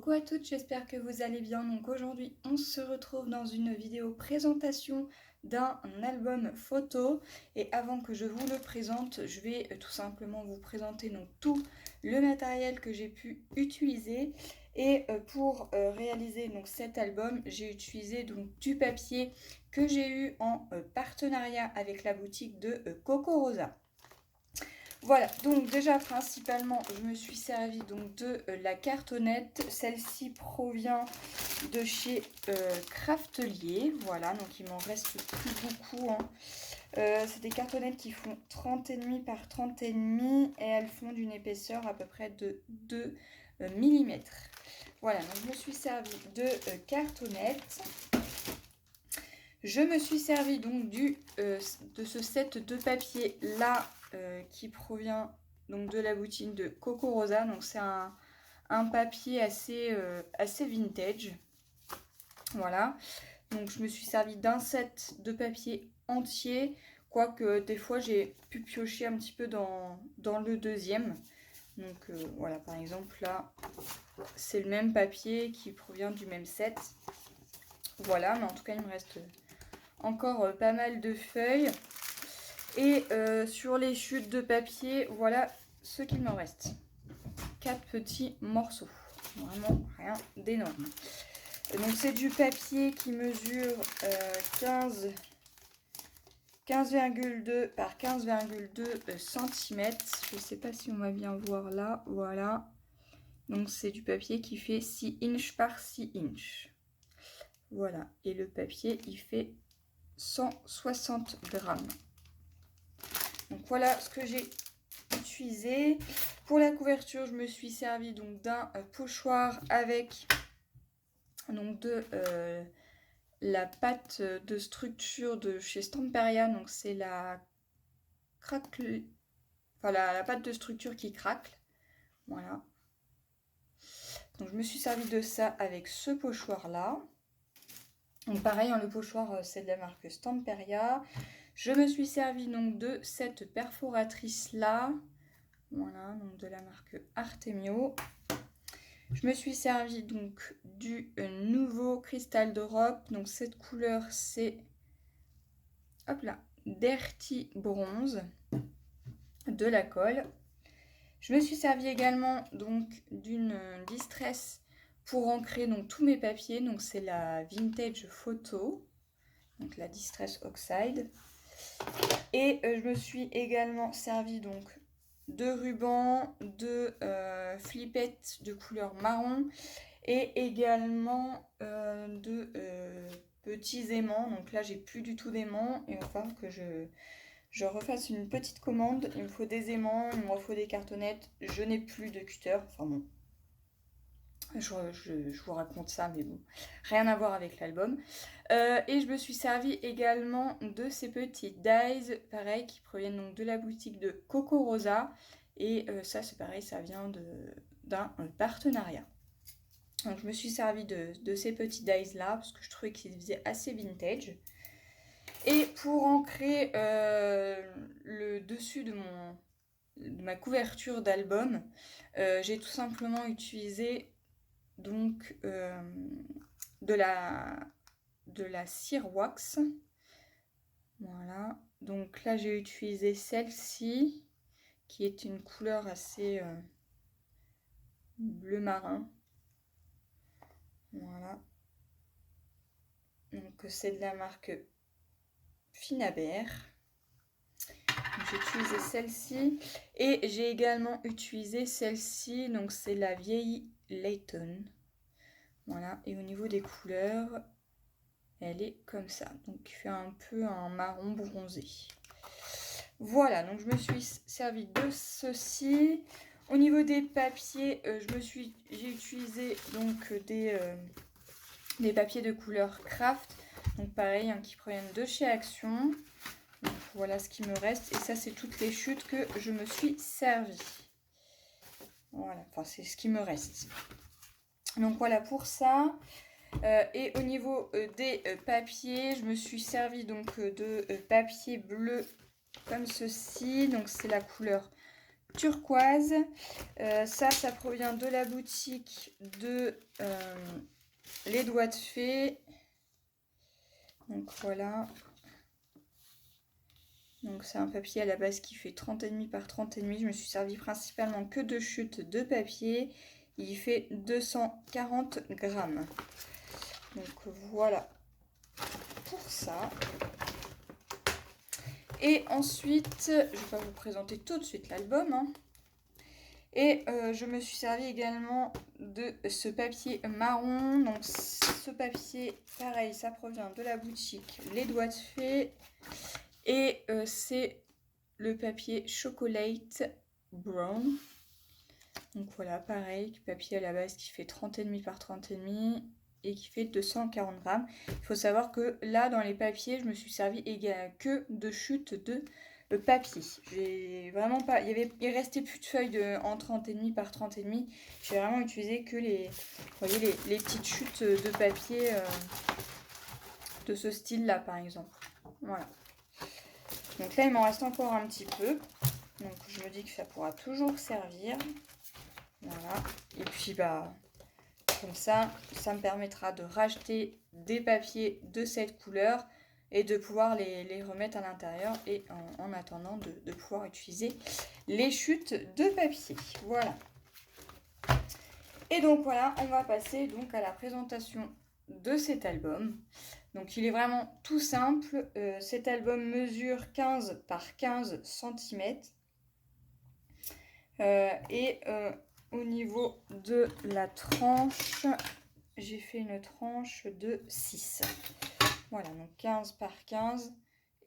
Coucou à toutes, j'espère que vous allez bien. Donc aujourd'hui, on se retrouve dans une vidéo présentation d'un album photo. Et avant que je vous le présente, je vais tout simplement vous présenter donc tout le matériel que j'ai pu utiliser. Et pour réaliser donc cet album, j'ai utilisé donc du papier que j'ai eu en partenariat avec la boutique de Coco Rosa. Voilà, donc déjà principalement je me suis servi donc de la cartonnette. Celle-ci provient de chez Craftelier. Voilà, donc il m'en reste plus beaucoup, hein. C'est des cartonnettes qui font 30,5 par 30,5 et elles font d'une épaisseur à peu près de 2 mm. Voilà, donc je me suis servi de cartonnettes. Je me suis servi donc de ce set de papier là qui provient donc de la boutique de Coco Rosa. Donc c'est un papier assez vintage. Voilà. Donc je me suis servi d'un set de papier entier. Quoique des fois j'ai pu piocher un petit peu dans le deuxième. Donc voilà, par exemple là, c'est le même papier qui provient du même set. Voilà, mais en tout cas il me reste encore pas mal de feuilles. Et sur les chutes de papier, voilà ce qu'il me reste. 4 petits morceaux. Vraiment rien d'énorme. Donc c'est du papier qui mesure 15,2 par 15,2 cm. Je ne sais pas si on va bien voir là. Voilà. Donc c'est du papier qui fait 6 inches par 6 inches. Voilà. Et le papier, il fait 160 grammes. Donc voilà ce que j'ai utilisé. Pour la couverture, je me suis servi donc d'un pochoir avec donc de la pâte de structure de chez Stamperia. Donc c'est la cracle, enfin la pâte de structure qui cracle. Voilà. Donc je me suis servi de ça avec ce pochoir là. Donc pareil, hein, le pochoir c'est de la marque Stamperia. Je me suis servi donc de cette perforatrice là. Voilà, donc de la marque Artemio. Je me suis servi donc du nouveau cristal d'Europe. Donc cette couleur c'est, hop là, Dirty Bronze de la colle. Je me suis servi également donc d'une distress pour ancrer donc tous mes papiers. Donc c'est la Vintage Photo, donc la Distress Oxide. Et je me suis également servi donc de ruban, de flippettes de couleur marron et également de petits aimants. Donc là j'ai plus du tout d'aimants et il va falloir que je refasse une petite commande. Il me faut des aimants, il me faut des cartonnettes. Je n'ai plus de cutter. Enfin bon, je vous raconte ça, mais bon, rien à voir avec l'album. Et je me suis servi également de ces petits dies, pareil, qui proviennent donc de la boutique de Coco Rosa. Et ça, c'est pareil, ça vient d'un partenariat. Donc je me suis servi de ces petits dies là, parce que je trouvais qu'ils faisaient assez vintage. Et pour ancrer le dessus de ma couverture d'album, j'ai tout simplement utilisé donc de la cire wax. Voilà, donc là j'ai utilisé celle-ci qui est une couleur assez bleu marin. Voilà, donc c'est de la marque Finabert. J'ai utilisé celle-ci et j'ai également utilisé celle-ci, donc c'est la vieille Layton. Voilà, et au niveau des couleurs, elle est comme ça, donc il fait un peu un marron bronzé. Voilà, donc je me suis servi de ceci. Au niveau des papiers, j'ai utilisé donc des papiers de couleur craft, donc pareil, hein, qui proviennent de chez Action. Donc voilà ce qui me reste, et ça c'est toutes les chutes que je me suis servi. Voilà, enfin c'est ce qui me reste. Donc voilà pour ça. Et au niveau des papiers, je me suis servi donc de papier bleu comme ceci. Donc c'est la couleur turquoise. Ça provient de la boutique de Les Doigts de Fée. Donc voilà. Donc c'est un papier à la base qui fait 30,5 par 30,5. Je me suis servi principalement que de chutes de papier. Il fait 240 grammes. Donc voilà pour ça. Et ensuite, je vais pas vous présenter tout de suite l'album. Hein. Et je me suis servi également de ce papier marron. Donc ce papier, pareil, ça provient de la boutique Les Doigts de Fée. Et c'est le papier Chocolate Brown. Donc voilà, pareil, papier à la base qui fait 30,5 par 30,5 et qui fait 240 grammes. Il faut savoir que là, dans les papiers, je me suis servi que de chutes de papier. J'ai vraiment pas... Il restait plus de feuilles en 30,5 par 30,5. J'ai vraiment utilisé que les petites chutes de papier de ce style-là, par exemple. Voilà. Donc là, il m'en reste encore un petit peu. Donc je me dis que ça pourra toujours servir. Voilà. Et puis bah comme ça me permettra de racheter des papiers de cette couleur et de pouvoir les remettre à l'intérieur et en attendant de pouvoir utiliser les chutes de papier. Voilà. Et donc voilà, on va passer donc à la présentation de cet album. Donc il est vraiment tout simple. Cet album mesure 15 par 15 cm. Au niveau de la tranche, j'ai fait une tranche de 6. Voilà, donc 15 par 15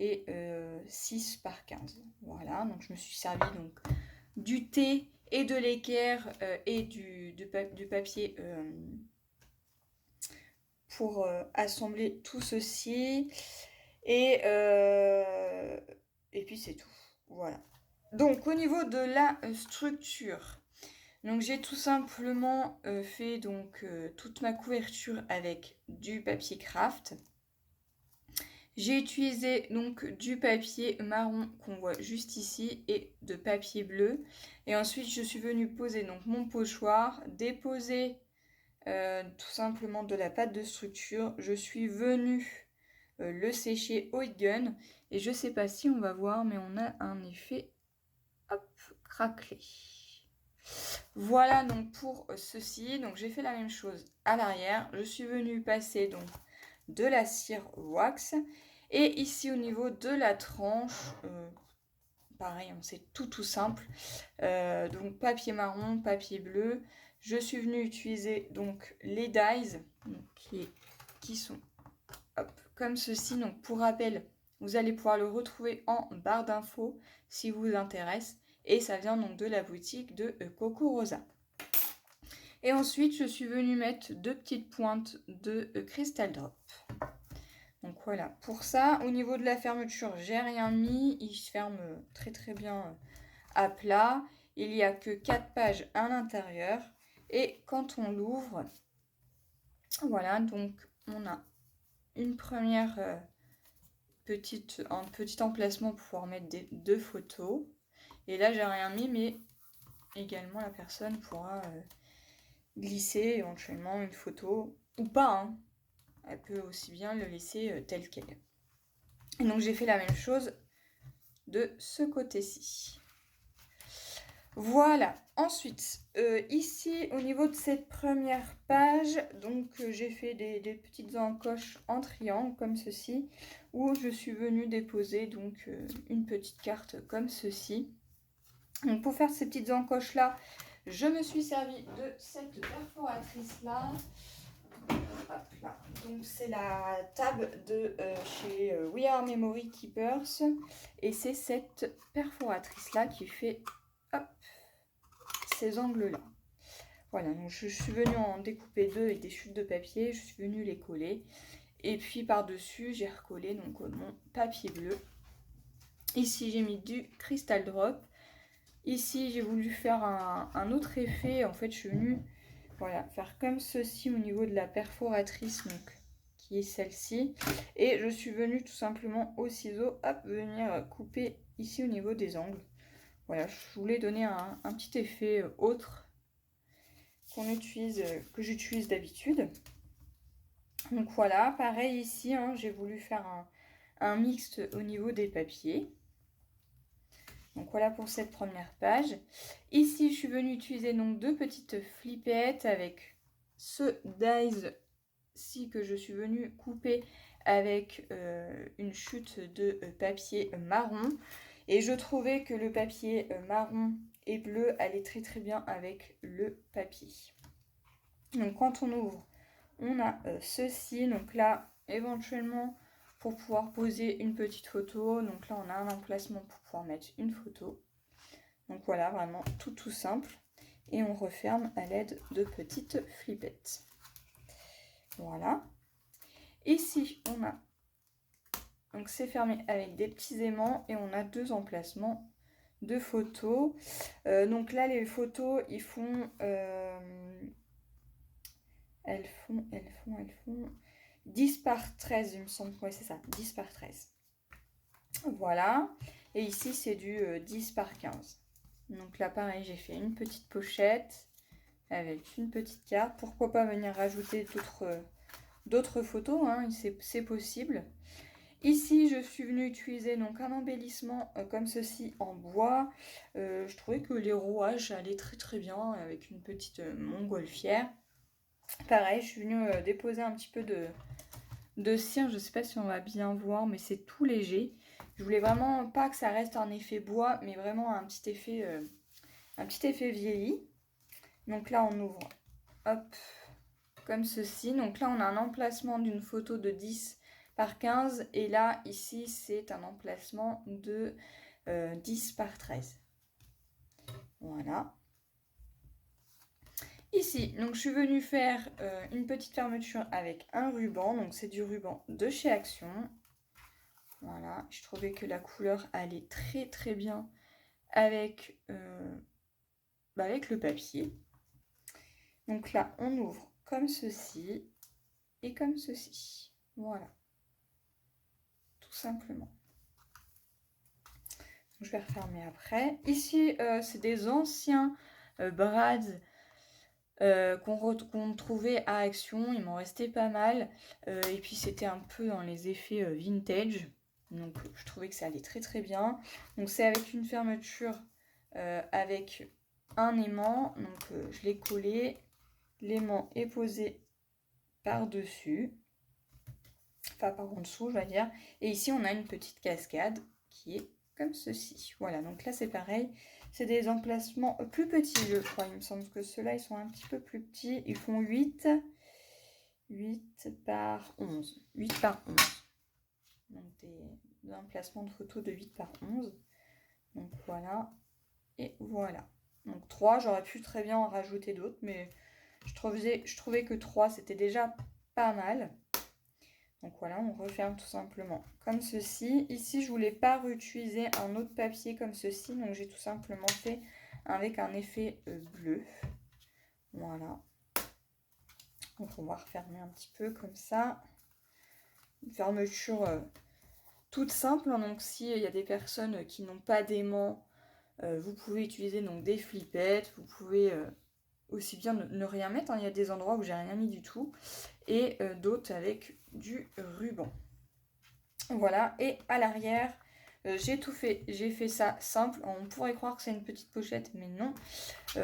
et 6 par 15. Voilà, donc je me suis servi donc du thé et de l'équerre et du papier pour assembler tout ceci. Et puis c'est tout. Voilà. Donc au niveau de la structure, donc j'ai tout simplement fait donc toute ma couverture avec du papier craft. J'ai utilisé donc du papier marron qu'on voit juste ici et de papier bleu. Et ensuite je suis venue poser donc mon pochoir, déposer tout simplement de la pâte de structure. Je suis venue le sécher au heat gun et je sais pas si on va voir, mais on a un effet hop craquelé. Voilà donc pour ceci. Donc j'ai fait la même chose à l'arrière. Je suis venue passer donc de la cire wax et ici au niveau de la tranche, pareil, c'est tout simple. Donc papier marron, papier bleu. Je suis venue utiliser donc les dies qui sont hop, comme ceci. Donc pour rappel, vous allez pouvoir le retrouver en barre d'infos si vous intéresse. Et ça vient donc de la boutique de Coco Rosa. Et ensuite, je suis venue mettre 2 petites pointes de Crystal Drop. Donc voilà, pour ça, au niveau de la fermeture, j'ai rien mis. Il se ferme très bien à plat. Il n'y a que 4 pages à l'intérieur. Et quand on l'ouvre, voilà, donc on a une première un petit emplacement pour pouvoir mettre 2 photos. Et là, j'ai rien mis, mais également la personne pourra glisser éventuellement une photo ou pas. Hein. Elle peut aussi bien le laisser tel quel. Et donc, j'ai fait la même chose de ce côté-ci. Voilà. Ensuite, ici, au niveau de cette première page, donc j'ai fait des petites encoches en triangle comme ceci, où je suis venue déposer donc une petite carte comme ceci. Donc pour faire ces petites encoches là, je me suis servi de cette perforatrice là. Hop là. Donc c'est la table de chez We Are Memory Keepers et c'est cette perforatrice là qui fait hop, ces angles là. Voilà, donc je suis venue en découper 2 avec des chutes de papier, je suis venue les coller et puis par dessus j'ai recollé donc mon papier bleu. Ici j'ai mis du Crystal Drop. Ici, j'ai voulu faire un autre effet. En fait, je suis venue faire comme ceci au niveau de la perforatrice, donc, qui est celle-ci. Et je suis venue tout simplement au ciseau, venir couper ici au niveau des angles. Voilà, je voulais donner un petit effet autre que j'utilise d'habitude. Donc voilà, pareil ici, hein, j'ai voulu faire un mixte au niveau des papiers. Donc voilà pour cette première page. Ici, je suis venue utiliser donc 2 petites flippettes avec ce dies-ci que je suis venue couper avec une chute de papier marron. Et je trouvais que le papier marron et bleu allait très très bien avec le papier. Donc quand on ouvre, on a ceci. Donc là, éventuellement, pour pouvoir poser une petite photo. Donc là, on a un emplacement pour pouvoir mettre une photo. Donc voilà, vraiment tout simple. Et on referme à l'aide de petites flippettes. Voilà. Ici, on a... Donc c'est fermé avec des petits aimants et on a 2 emplacements de photos. Donc là, les photos, ils font... Elles font 10 par 13, il me semble. Ouais, c'est ça, 10 par 13. Voilà. Et ici, c'est du 10 par 15. Donc là, pareil, j'ai fait une petite pochette avec une petite carte. Pourquoi pas venir rajouter d'autres photos, hein, c'est possible. Ici, je suis venue utiliser donc un embellissement comme ceci en bois. Je trouvais que les rouages allaient très très bien avec une petite montgolfière. Pareil, je suis venue déposer un petit peu de cire. Je ne sais pas si on va bien voir, mais c'est tout léger. Je voulais vraiment pas que ça reste un effet bois, mais vraiment un petit effet vieilli. Donc là, on ouvre, hop, comme ceci. Donc là, on a un emplacement d'une photo de 10 par 15. Et là, ici, c'est un emplacement de 10 par 13. Voilà. Ici, donc je suis venue faire une petite fermeture avec un ruban. Donc c'est du ruban de chez Action. Voilà, je trouvais que la couleur allait très très bien avec le papier. Donc là, on ouvre comme ceci et comme ceci. Voilà. Tout simplement. Je vais refermer après. Ici, c'est des anciens brads qu'on trouvait à Action. Il m'en restait pas mal. Et puis, c'était un peu dans les effets vintage. Donc, je trouvais que ça allait très très bien. Donc, c'est avec une fermeture avec un aimant. Donc, je l'ai collé. L'aimant est posé par-dessus. Enfin, par en dessous, je vais dire. Et ici, on a une petite cascade qui est comme ceci. Voilà, donc là, c'est pareil. C'est des emplacements plus petits, je crois. Il me semble que ceux-là, ils sont un petit peu plus petits. Ils font 8 par 11. 8 par 11. Donc, des emplacements de photos de 8 par 11. Donc, voilà. Et voilà. Donc, 3, j'aurais pu très bien en rajouter d'autres, mais je trouvais que 3, c'était déjà pas mal. Donc voilà, on referme tout simplement comme ceci. Ici, je voulais pas réutiliser un autre papier comme ceci, donc j'ai tout simplement fait avec un effet bleu. Voilà. Donc on va refermer un petit peu comme ça. Une fermeture toute simple. Donc s'il y a des personnes qui n'ont pas d'aimant, vous pouvez utiliser donc des flippettes. Vous pouvez aussi bien ne rien mettre. Hein. Il y a des endroits où j'ai rien mis du tout. Et d'autres avec du ruban. Voilà, et à l'arrière, j'ai tout fait. J'ai fait ça simple. On pourrait croire que c'est une petite pochette, mais non.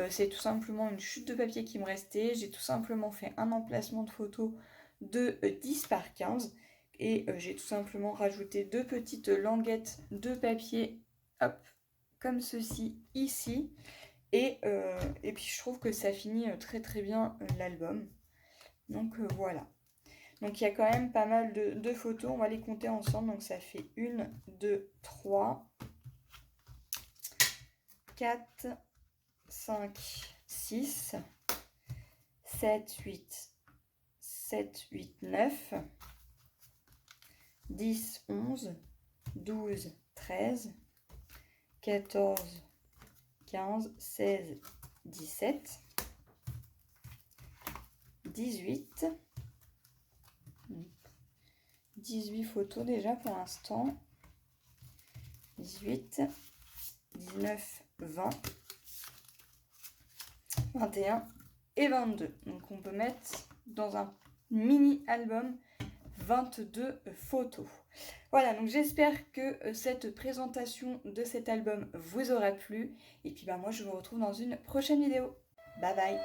C'est tout simplement une chute de papier qui me restait. J'ai tout simplement fait un emplacement de photo de 10 par 15. Et j'ai tout simplement rajouté 2 petites languettes de papier, hop, comme ceci, ici. Et puis je trouve que ça finit très très bien l'album. Donc voilà. Donc il y a quand même pas mal de photos, on va les compter ensemble. Donc ça fait 1, 2, 3, 4, 5, 6, 7, 8, 7, 8, 9, 10, 11, 12, 13, 14, 15, 16, 17, 18... 18 photos déjà pour l'instant. 18, 19, 20, 21 et 22. Donc on peut mettre dans un mini-album 22 photos. Voilà, donc j'espère que cette présentation de cet album vous aura plu. Et puis moi je vous retrouve dans une prochaine vidéo. Bye bye.